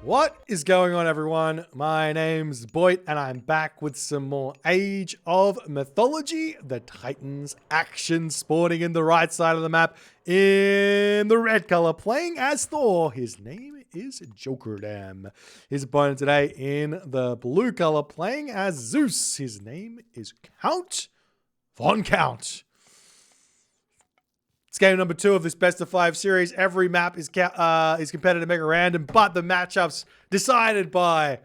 What is going on, everyone? My name's Boit, and I'm back with some more Age of Mythology. The Titans action spawning in the right side of the map in the red color, playing as Thor. His name is Jokerdem. His opponent today in the blue color, playing as Zeus. His name is Count Von Count. It's game number 2 of this best of 5 series. Every map is competitive, mega random, but the matchups decided by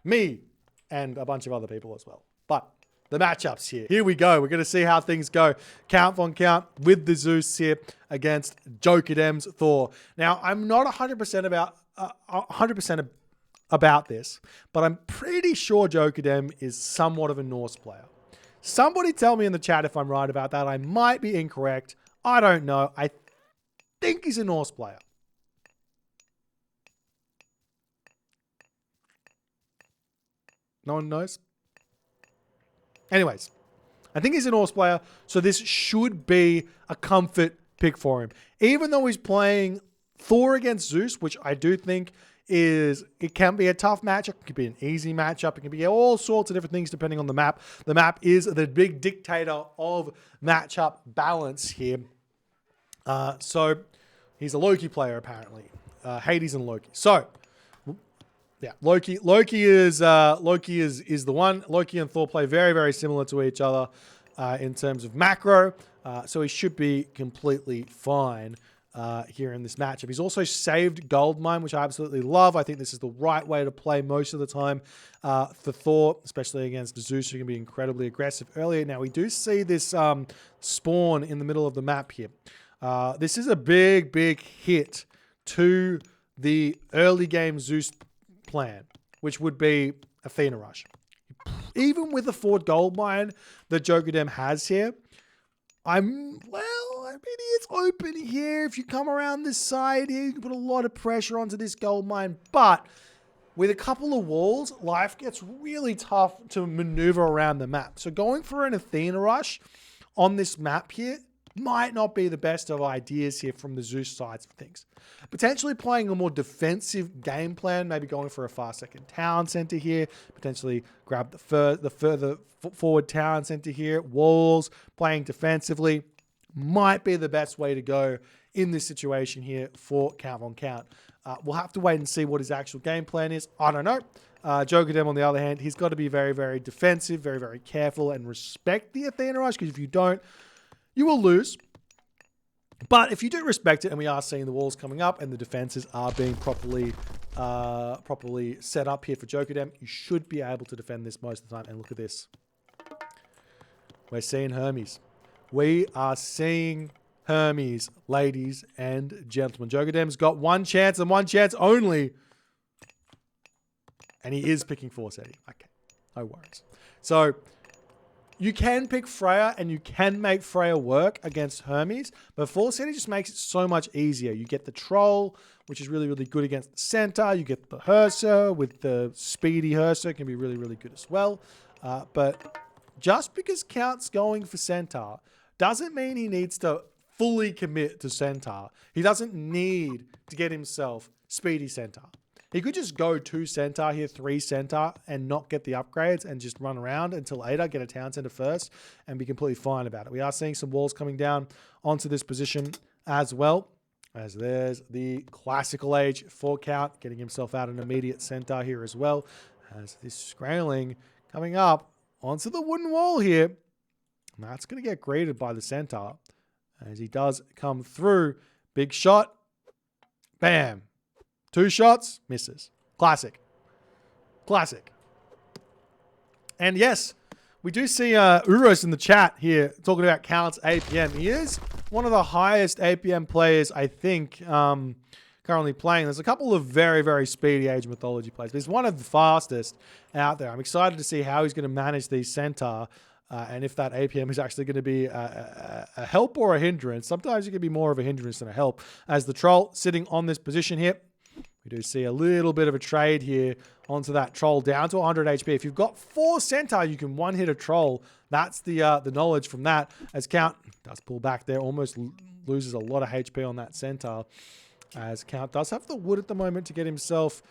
me and a bunch of other people as well. But the matchups here we go. We're going to see how things go. Count Von Count with the Zeus here against Jokerdem's Thor. Now, I'm not 100% about this, but I'm pretty sure Jokerdem is somewhat of a Norse player. Somebody tell me in the chat if I'm right about that. I might be incorrect. I don't know. I think he's a Norse player. No one knows? Anyways, I think he's a Norse player, so this should be a comfort pick for him. Even though he's playing Thor against Zeus, which I do think it can be a tough matchup. It could be an easy matchup. It can be all sorts of different things depending on the map. The map is the big dictator of matchup balance here. So he's a Loki player apparently. Hades and Loki. So yeah, Loki is the one. Loki and Thor play very, very similar to each other in terms of macro. So he should be completely fine here in this matchup. He's also saved Goldmine, which I absolutely love. I think this is the right way to play most of the time for Thor, especially against Zeus, who can be incredibly aggressive earlier. Now, we do see this spawn in the middle of the map here. This is a big, big hit to the early game Zeus plan, which would be Athena Rush. Even with the 4 Goldmine that Jokerdem has here, it's open here. If you come around this side here, you can put a lot of pressure onto this Goldmine. But with a couple of walls, life gets really tough to maneuver around the map. So going for an Athena Rush on this map here might not be the best of ideas here from the Zeus sides of things. Potentially playing a more defensive game plan, maybe going for a far second town center here, potentially grab the further forward town center here, walls, playing defensively, might be the best way to go in this situation here for Count Von Count. We'll have to wait and see what his actual game plan is. I don't know. Jokerdem, on the other hand, he's got to be very, very defensive, very, very careful, and respect the Athena Rush, because if you don't, you will lose. But if you do respect it, and we are seeing the walls coming up and the defenses are being properly set up here for Jokerdem, you should be able to defend this most of the time. And look at this. We're seeing Hermes. We are seeing Hermes, ladies and gentlemen. Jokerdem's got one chance and one chance only. And he is picking Forseti. Okay, no worries. So you can pick Freya and you can make Freya work against Hermes, but Forseti just makes it so much easier. You get the Troll, which is really, really good against the Centaur. You get the Herser with the speedy Herser, can be really, really good as well. But just because Count's going for Centaur doesn't mean he needs to fully commit to Centaur. He doesn't need to get himself speedy Centaur. He could just go 2 Centaur here, 3 Centaur, and not get the upgrades and just run around until later, get a town center first, and be completely fine about it. We are seeing some walls coming down onto this position as well, as there's the classical age for Count, getting himself out an immediate Centaur here as well, as this Skraeling coming up onto the wooden wall here. And that's going to get greeted by the Centaur as he does come through. Big shot. Bam. 2 shots, misses. Classic. Classic. And yes, we do see Uros in the chat here talking about Count's APM. He is one of the highest APM players, I think, currently playing. There's a couple of very, very speedy Age of Mythology players, but he's one of the fastest out there. I'm excited to see how he's going to manage these Centaur and if that APM is actually going to be a help or a hindrance. Sometimes it can be more of a hindrance than a help. As the Troll sitting on this position here, we do see a little bit of a trade here onto that Troll down to 100 HP. If you've got 4 Centaur, you can one-hit a Troll. That's the knowledge from that. As Count does pull back there, almost loses a lot of HP on that Centaur. As Count does have the wood at the moment to get himself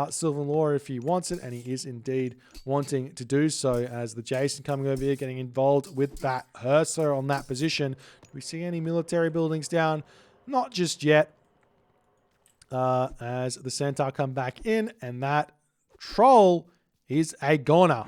Sylvan Lore if he wants it, and he is indeed wanting to do so. As the Jason coming over here, getting involved with that Hersa on that position. Do we see any military buildings down? Not just yet. As the Centaur come back in, and that troll is a goner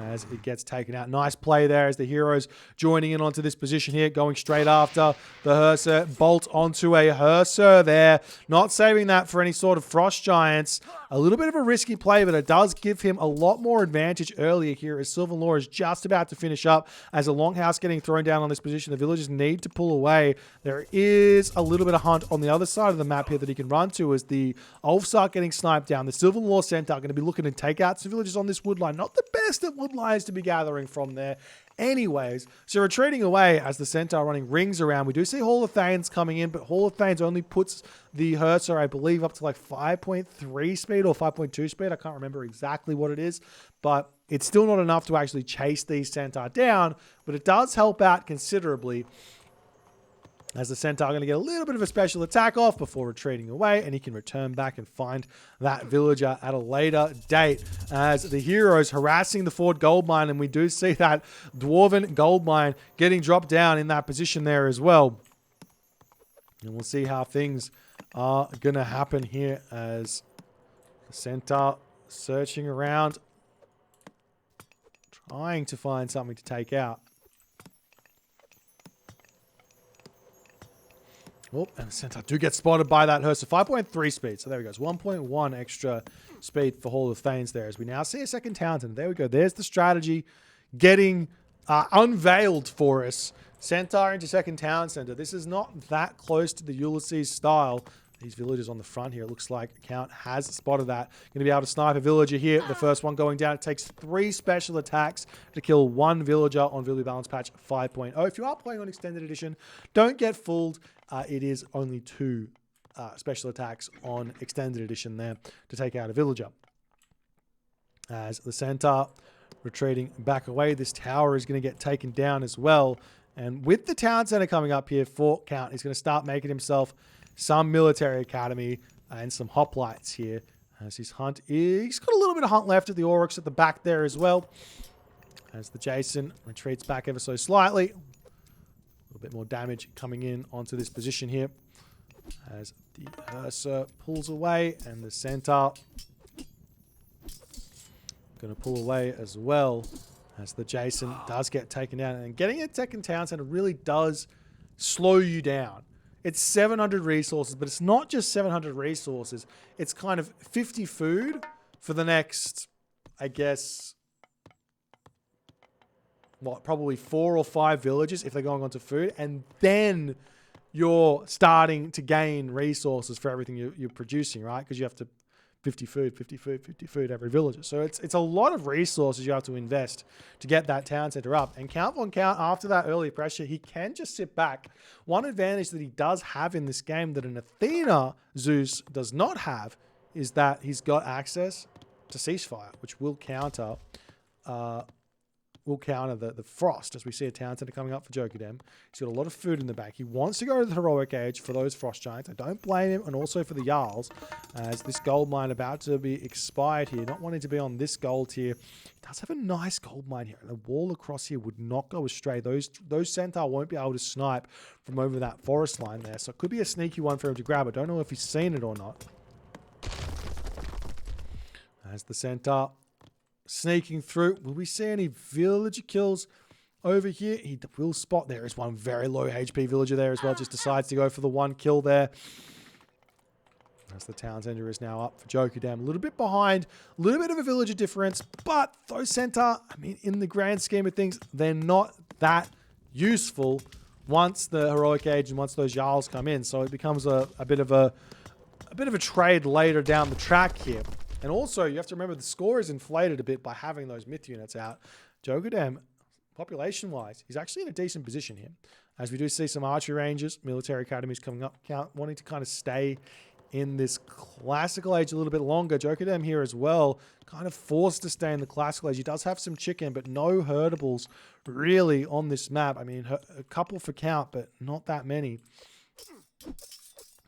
as it gets taken out. Nice play there as the heroes joining in onto this position here, going straight after the Hersa. Bolt onto a Hersa there, not saving that for any sort of frost giants. A little bit of a risky play, but it does give him a lot more advantage earlier here as Sylvan Lore is just about to finish up. As a longhouse getting thrown down on this position, the villagers need to pull away. There is a little bit of hunt on the other side of the map here that he can run to as the Ulfs start getting sniped down. The Sylvan Lore Centaur are going to be looking to take out some villagers on this wood line. Not the best at wood lines to be gathering from there. Anyways, so retreating away as the Centaur running rings around. We do see Hall of Thanes coming in, but Hall of Thanes only puts the Hersa, I believe, up to like 5.3 speed or 5.2 speed. I can't remember exactly what it is, but it's still not enough to actually chase these Centaur down, but it does help out considerably as the Centaur are going to get a little bit of a special attack off before retreating away, and he can return back and find that villager at a later date as the heroes harassing the Ford gold mine, and we do see that Dwarven gold mine getting dropped down in that position there as well. And we'll see how things are going to happen here as the Centaur searching around, trying to find something to take out. Oh, and the Centaur do get spotted by that Hersa. 5.3 speed. So there we go. It's 1.1 extra speed for Hall of Thanes there. As we now see a second Townsend. There we go. There's the strategy getting unveiled for us. Centaur into second town center. This is not that close to the Ulysses style. These villagers on the front here. It looks like Count has spotted that. Going to be able to snipe a villager here. The first one going down. It takes 3 special attacks to kill 1 villager on Villager Balance Patch 5.0. If you are playing on Extended Edition, don't get fooled. It is only 2 special attacks on Extended Edition there to take out a villager. As the Centaur retreating back away, this tower is going to get taken down as well. And with the town center coming up here for Count, he's going to start making himself some military academy and some hoplites here. As his hunt is, he's got a little bit of hunt left at the Oryx at the back there as well. As the Jason retreats back ever so slightly. A little bit more damage coming in onto this position here. As the Hersa pulls away and the Centaur going to pull away as well. As the Jason does get taken down. And getting a second town center really does slow you down. It's 700 resources, but it's not just 700 resources. It's kind of 50 food for the next, I guess, what, probably 4 or 5 villages if they're going on to food. And then you're starting to gain resources for everything you're producing, right? Because you have to 50 food, 50 food, 50 food every villager. So it's a lot of resources you have to invest to get that town center up. And Count von Count, after that early pressure, he can just sit back. One advantage that he does have in this game that an Athena Zeus does not have is that he's got access to ceasefire, which will counter the frost, as we see a town center coming up for Jokerdem. He's got a lot of food in the bank. He wants to go to the Heroic Age for those frost giants. I don't blame him, and also for the Jarls, as this gold mine about to be expired here, not wanting to be on this gold tier. He does have a nice gold mine here, and the wall across here would not go astray. Those Centaur won't be able to snipe from over that forest line there, so it could be a sneaky one for him to grab. I don't know if he's seen it or not. As the Centaur sneaking through. Will we see any villager kills over here? He will spot. There is one very low HP villager there as well. Just decides to go for the 1 kill there. As the town center is now up for Jokerdem. A little bit behind. A little bit of a villager difference. But those Centaur, I mean, in the grand scheme of things, they're not that useful once the Heroic Age and once those Jarls come in. So it becomes a bit of a trade later down the track here. And also, you have to remember the score is inflated a bit by having those myth units out. Jokerdem, population-wise, he's actually in a decent position here. As we do see some archery ranges, military academies coming up, Count wanting to kind of stay in this classical age a little bit longer. Jokerdem here as well, kind of forced to stay in the classical age. He does have some chicken, but no herdables really on this map. I mean, a couple for Count, but not that many.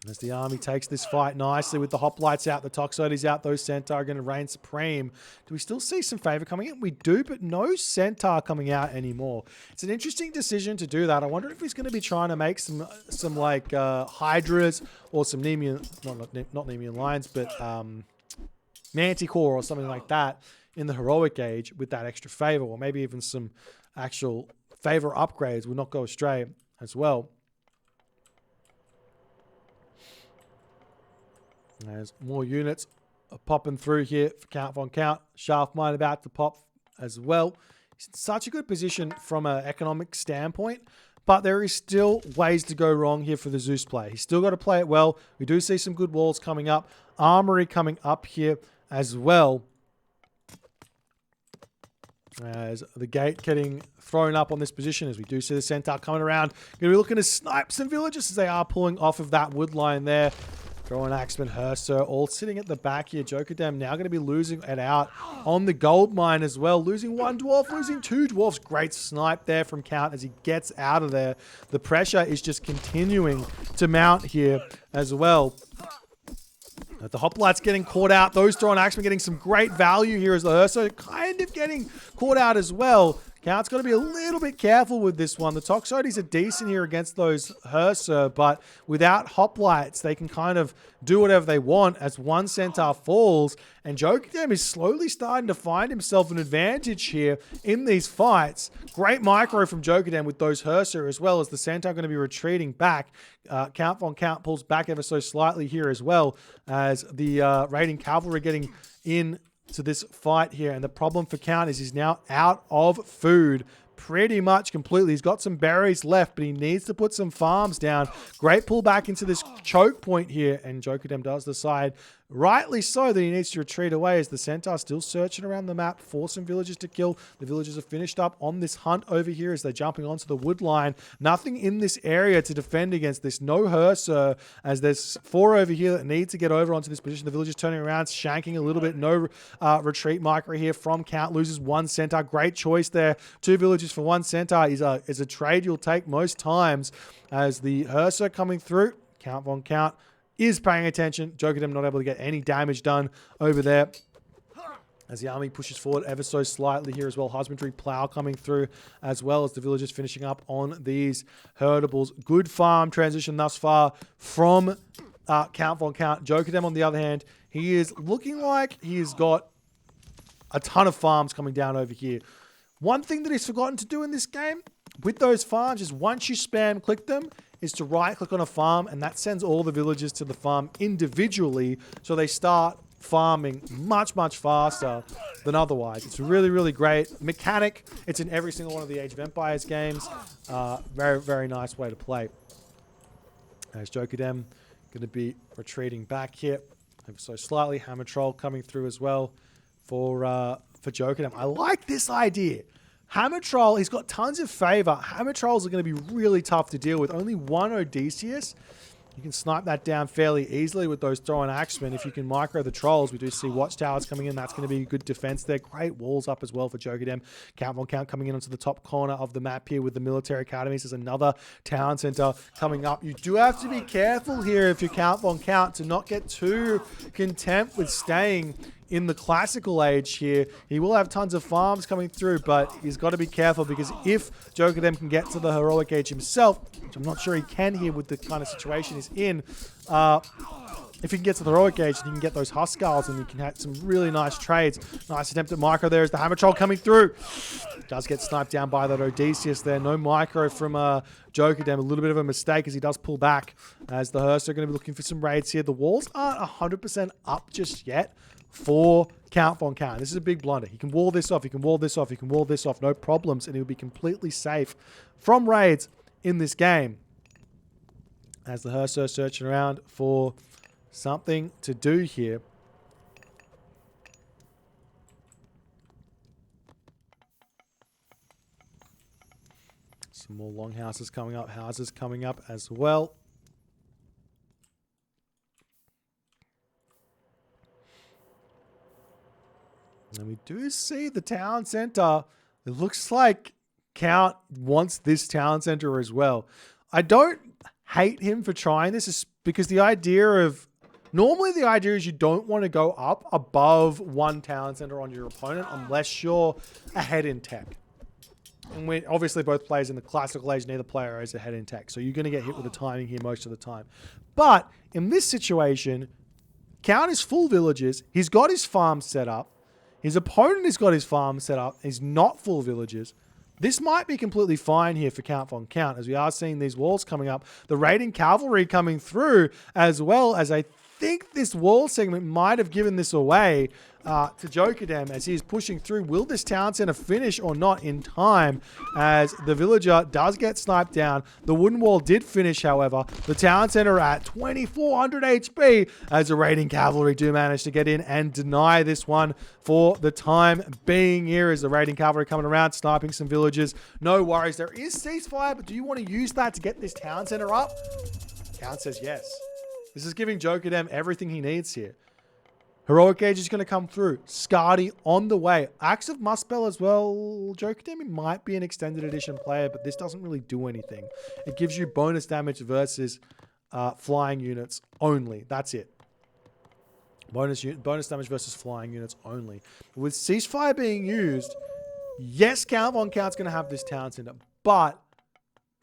As the army takes this fight nicely with the hoplites out, the Toxotes out, those Centaur are going to reign supreme. Do we still see some favor coming in? We do, but no Centaur coming out anymore. It's an interesting decision to do that. I wonder if he's going to be trying to make some like Hydras or some Nemean, not Nemean Lions, but Manticore or something like that in the Heroic Age with that extra favor, or maybe even some actual favor upgrades will not go astray as well. There's more units popping through here for Count Von Count. Shaft Mine about to pop as well. He's in such a good position from an economic standpoint, but there is still ways to go wrong here for the Zeus play. He's still got to play it well. We do see some good walls coming up. Armory coming up here as well. As the gate getting thrown up on this position, as we do see the Centaur coming around. Going to be looking to snipe some villages as they are pulling off of that wood line there. Throwing Axeman, Herser, all sitting at the back here. Jokerdem now going to be losing it out on the gold mine as well. Losing one dwarf, losing two dwarfs. Great snipe there from Count as he gets out of there. The pressure is just continuing to mount here as well. The hoplites getting caught out. Those throwing Axeman getting some great value here as the Herser kind of getting caught out as well. Count's got to be a little bit careful with this one. The Toxotes are decent here against those Herser, but without hoplites, they can kind of do whatever they want as one Centaur falls. And Jokerdem is slowly starting to find himself an advantage here in these fights. Great micro from Jokerdem with those Herser as well, as the Centaur going to be retreating back. Count Von Count pulls back ever so slightly here as well, as the raiding cavalry getting in to this fight here. And the problem for Count is he's now out of food pretty much completely. He's got some berries left, but he needs to put some farms down. Great pull back into this choke point here, and Jokerdem does decide, rightly so, that he needs to retreat away as the Centaur still searching around the map for some villagers to kill. The villagers are finished up on this hunt over here as they're jumping onto the wood line. Nothing in this area to defend against this. No Herser, as there's 4 over here that need to get over onto this position. The villagers turning around, shanking a little bit. No retreat micro here from Count. Loses 1 Centaur. Great choice there. 2 villagers for 1 Centaur is a trade you'll take most times, as the Herser coming through. Count Von Count is paying attention. Jokerdem not able to get any damage done over there as the army pushes forward ever so slightly here as well. Husbandry plow coming through as well as the villagers finishing up on these herdables. Good farm transition thus far from Count Von Count. Jokerdem, on the other hand, he is looking like he has got a ton of farms coming down over here. One thing that he's forgotten to do in this game with those farms is once you spam click them, is to right click on a farm, and that sends all the villagers to the farm individually, so they start farming much, much faster than otherwise. It's really, really great mechanic. It's in every single one of the Age of Empires games. Very, very nice way to play. As Jokerdem going to be retreating back here ever so slightly. Hammer Troll coming through as well for Jokerdem. I like this idea. Hammer Troll, he's got tons of favor. Hammer Trolls are going to be really tough to deal with. Only 1 Odysseus. You can snipe that down fairly easily with those throwing axemen. If you can micro the trolls, we do see watchtowers coming in. That's going to be a good defense there. Great walls up as well for Jokerdem. Count Von Count coming in onto the top corner of the map here with the military academies. There's another town center coming up. You do have to be careful here if you Count Von Count to not get too content with staying in the classical age here. He will have tons of farms coming through, but he's got to be careful, because if Jokerdem can get to the heroic age himself, which I'm not sure he can here with the kind of situation he's in, if he can get to the heroic age, then he can get those Huskarls and he can have some really nice trades. Nice attempt at micro there as the Hammer Troll coming through. Does get sniped down by that Odysseus there. No micro from Jokerdem. A little bit of a mistake as he does pull back, as the Hearst are going to be looking for some raids here. The walls aren't 100% up just yet for Count Von Count. This is a big blunder. He can wall this off, he can wall this off, he can wall this off, no problems, and he'll be completely safe from raids in this game. As the Hearst are searching around for something to do here. Some more longhouses coming up, houses coming up as well. And we do see the town center. It looks like Count wants this town center as well. I don't hate him for trying this is because the idea of... Normally the idea is you don't want to go up above one town center on your opponent unless you're ahead in tech. And when obviously both players in the classical age, neither player is ahead in tech. So you're going to get hit with the timing here most of the time. But in this situation, Count is full villages. He's got his farm set up. His opponent has got his farm set up. He's not full villages. This might be completely fine here for Count von Count, as we are seeing these walls coming up. The raiding cavalry coming through, as well as I think this wall segment might have given this away to Jokerdem as he's pushing through. Will this town center finish or not in time, as the villager does get sniped down? The wooden wall did finish, however. The town center at 2400 HP as the raiding cavalry do manage to get in and deny this one for the time being here, as the raiding cavalry coming around, sniping some villagers. No worries. There is ceasefire, but do you want to use that to get this town center up? Count says yes. This is giving Jokerdem everything he needs here. Heroic Age is going to come through. Skadi on the way. Axe of Muspel as well. Jokerdem might be an extended edition player, but this doesn't really do anything. It gives you bonus damage versus flying units only. That's it. Bonus damage versus flying units only. With ceasefire being used, yes, Count von Count's going to have this town center, but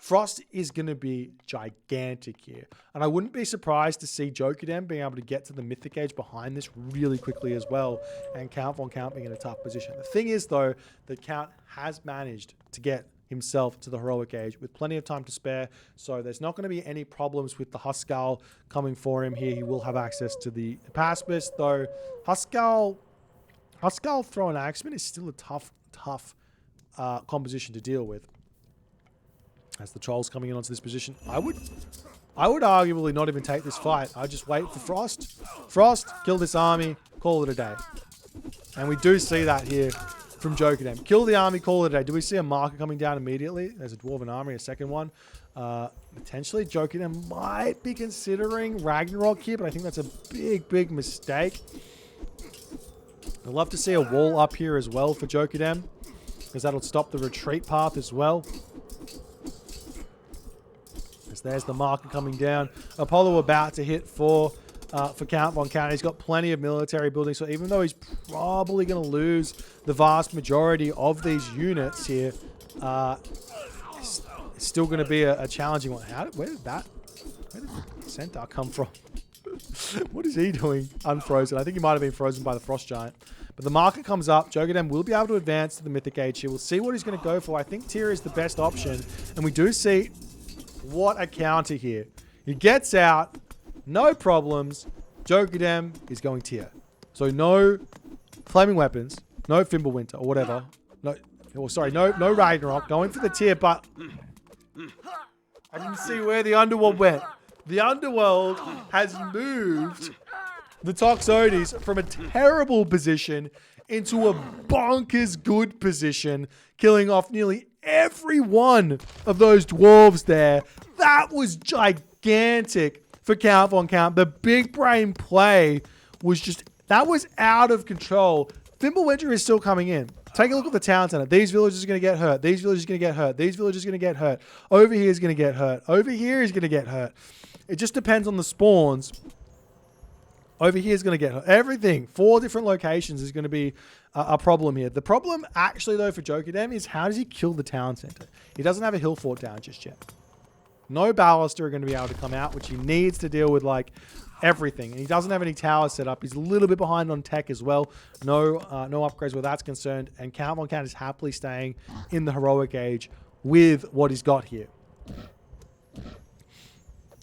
Frost is going to be gigantic here. And I wouldn't be surprised to see Jokerdem being able to get to the Mythic Age behind this really quickly as well, and Count von Count being in a tough position. The thing is, though, that Count has managed to get himself to the Heroic Age with plenty of time to spare, so there's not going to be any problems with the Huskarl coming for him here. He will have access to the Paspis, though Huskarl throwing Axeman is still a tough composition to deal with. As the trolls coming in onto this position, I would arguably not even take this fight. I'd just wait for Frost. Frost, kill this army, call it a day. And we do see that here from Jokerdem. Kill the army, call it a day. Do we see a marker coming down immediately? There's a Dwarven army, a second one. Potentially, Jokerdem might be considering Ragnarok here, but I think that's a big mistake. I'd love to see a wall up here as well for Jokerdem, because that'll stop the retreat path as well. There's the marker coming down. Apollo about to hit for Count von Count. He's got plenty of military buildings, so even though he's probably going to lose the vast majority of these units here, it's still going to be a challenging one. Where did the Centaur come from? What is he doing unfrozen? I think he might have been frozen by the Frost Giant. But the marker comes up. Jokerdem will be able to advance to the Mythic Age here. We'll see what he's going to go for. I think Tyr is the best option, and we do see... What a counter here. He gets out, no problems. Jokerdem is going Tyr. So no flaming weapons, no Fimbulwinter or whatever. No Ragnarok. Going for the Tyr, but I didn't see where the underworld went. The underworld has moved the Toxotes from a terrible position into a bonkers good position, killing off nearly every one of those dwarves there. That was gigantic for Count von Count. The big brain play was just, that was out of control. Fimbulwinter is still coming in. Take a look at the town center. These villagers are going to get hurt. These villagers are going to get hurt. These villagers are going to get hurt. Over here is going to get hurt. Over here is going to get hurt. It just depends on the spawns. Over here is going to get hurt. Everything, 4 different locations is going to be a problem here. The problem actually, though, for Jokerdem is how does he kill the town center? He doesn't have a hill fort down just yet. No ballaster are going to be able to come out, which he needs to deal with, like, everything. And he doesn't have any towers set up. He's a little bit behind on tech as well. No upgrades where that's concerned. And Count von Count is happily staying in the Heroic Age with what he's got here.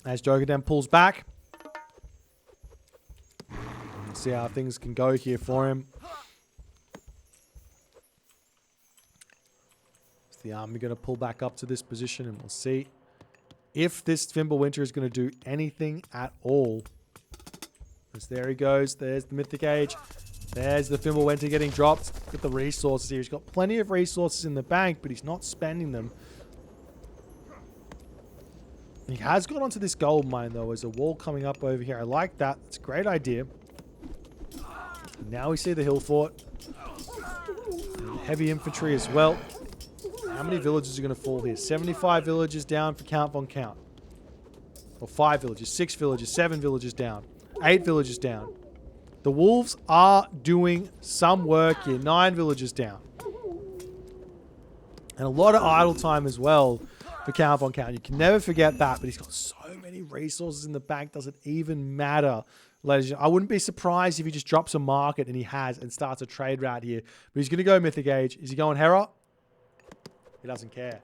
As Jokerdem pulls back. Let's see how things can go here for him. Is the army going to pull back up to this position? And we'll see if this Fimbulwinter is going to do anything at all. As there he goes. There's the Mythic Age. There's the Fimbulwinter getting dropped. Look at the resources here. He's got plenty of resources in the bank, but he's not spending them. He has got onto this gold mine, though. There's a wall coming up over here. I like that. It's a great idea. Now we see the hill fort. And heavy infantry as well. How many villages are going to fall here? 75 villages down for Count von Count. Or 5 villages, 6 villages, 7 villages down, 8 villages down. The wolves are doing some work here. 9 villages down. And a lot of idle time as well for Count von Count. You can never forget that, but he's got so many resources in the bank. Doesn't even matter, ladies and gentlemen. I wouldn't be surprised if he just drops a market, and he has, and starts a trade route here. But he's going to go Mythic Age. Is he going Hera? He doesn't care.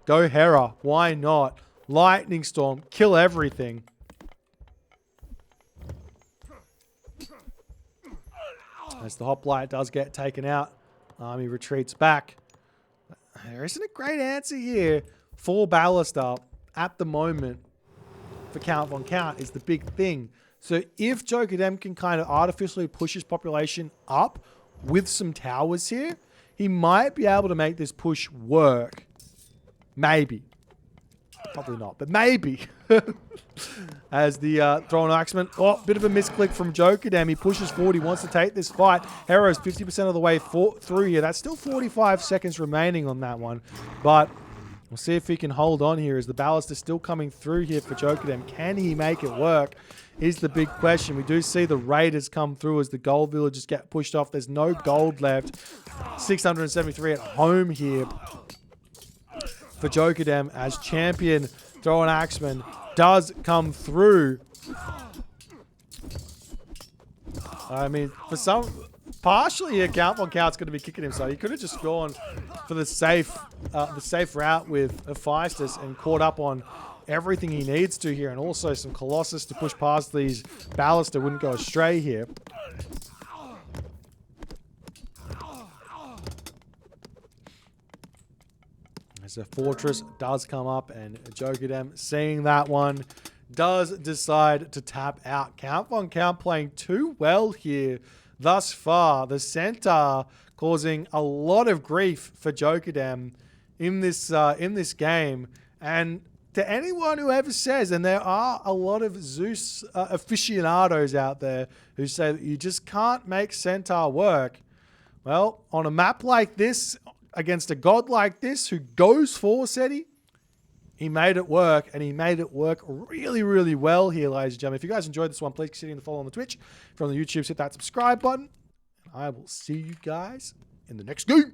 Go Hera. Why not? Lightning Storm. Kill everything. As the hoplite does get taken out, army retreats back. There isn't a great answer here for Ballista at the moment for Count von Count is the big thing. So if Jokerdem can kind of artificially push his population up with some towers here, he might be able to make this push work. Maybe. Probably not, but maybe. As the Throwing Axeman, bit of a misclick from Jokerdem. He pushes forward. He wants to take this fight. Hero's 50% of the way through here. That's still 45 seconds remaining on that one. But we'll see if he can hold on here as the ballast is still coming through here for Jokerdem. Can he make it work? Is the big question. We do see the raiders come through as the gold villages get pushed off. There's no gold left. 673 at home here for Jokerdem as champion Throwing Axeman does come through. I mean, for some, partially here, Count von Count's going to be kicking himself. He could have just gone for the safe route with Hephaestus and caught up on everything he needs to here, and also some Colossus to push past these Ballista. Wouldn't go astray here. As a fortress does come up, and Jokerdem, seeing that one, does decide to tap out. Count von Count playing too well here thus far. The Centaur causing a lot of grief for Jokerdem in this game. And to anyone who ever says, and there are a lot of Zeus aficionados out there who say that you just can't make Centaur work. Well, on a map like this, against a god like this who goes for SETI, he made it work, and he made it work really, really well here, ladies and gentlemen. If you guys enjoyed this one, please consider to follow on the Twitch. If you're on the YouTube, hit that subscribe button. And I will see you guys in the next game.